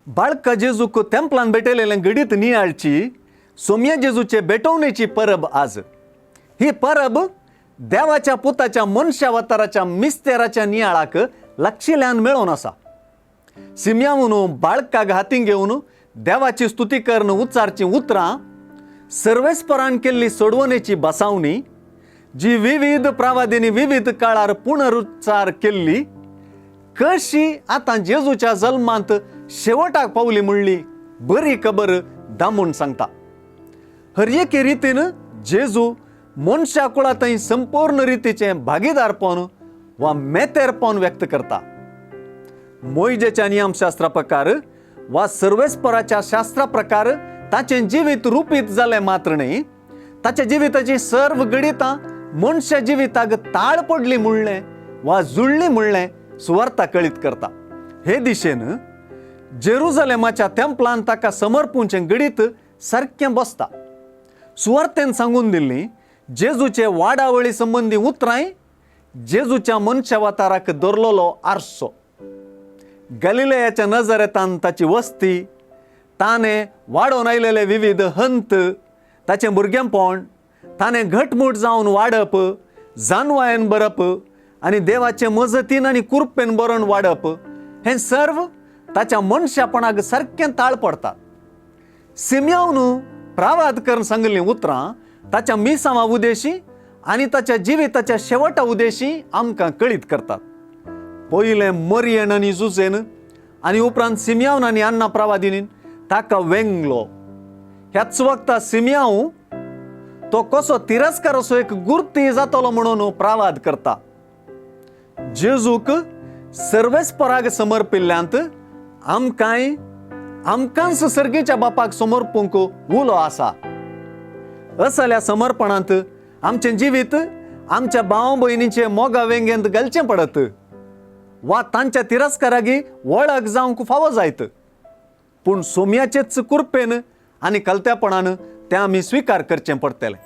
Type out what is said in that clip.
बाळका जेजूक तेंपलान भेटलेलें गडीत नियाळची सोम्या जेजूचे भेटवणेची परब आज. ही परब देवाच्या पुताच्या मनशावताराच्या मिस्तेराच्या नियाळाक लक्षिल्यान मेळोन आसा. सिम्यावून बाळकाक हातीन घेवन देवाची स्तुती करून उच्चारची उतरां, सर्वेस्परान केल्ली सोडवणेची बसावणी, जी विविध प्रवादींनी विविध काळार पुनरुच्चार केल्ली, कशी आतां जेजूच्या जल्मांत शेवटाक पावली म्हणली बरी खबर दामून सांगता. हर एके रितीन जेजू मनशा कुळांतय संपूर्ण रितीचें भागीदारपण वा मेतेरपण व्यक्त करता. मोइजेच्या नियमशास्त्रा प्रकार वा सर्वेस्पराच्या शास्त्रा प्रकार ताचें जिवीत रुपीत जालें मात्र न्ही, ताच्या जिविताची सर्व गणितां मनशा जिविताक ताळ पडली म्हणलें वा जुळ्ळी म्हणलें सुवार्ता कळीत करता. हे दिशेन जेरुजलेमाच्या तेंपलान ताका समर्पूंचें गणित सारकें बसता. सुवार्तेन सांगून दिल्ली जेजूचे वाडावळी संबंधी उतरांय जेजूच्या मनशावताराक दवरलेलो आरसो. गलिलेयाच्या नजरेतान ताची वस्ती, ताणें वाडोवन आयलेले विविध हंत, ताचें भुरगेंपण, ताणें घटमूट जावन वाडप, जानवायेन बरप आनी देवाचे मजतीन आनी कुरपेन बरोवन वाडप, हें सर्व ताच्या मनशापणाक सारकें ताळ पडटा. सिम्यावून प्रावाद करून सांगलीं उतरां ताच्या मिसांवा उदेशी आनी ताच्या जिविताच्या शेवटा उदेशी आमकां कळीत करतात. पयलें मरियन आनी जुसेन आनी उपरांत सिम्यावन आनी अन्ना प्रवादिनीन ताका वेंगलो. ह्याच वक्ता सिम्याव तो कसो तिरस्कार असो एक गुर्ती जातलो म्हणून प्रावाद करता. जेजूक सर्वेस्पराक समर्पिल्ल्यांत आमकांच सर्गेच्या बापाक समर्पूंक उलो आसा. असल्या समर्पणांत आमचें जिवीत आमच्या भाव भयणीचे मोगा वेंगेंत घालचें पडत वा तांच्या तिरस्कारागी वळख जावंक फावो जायत. पूण सोम्याचेच कुरपेन आनी कलत्यापणान तें आमी स्विकार करचें पडटलें.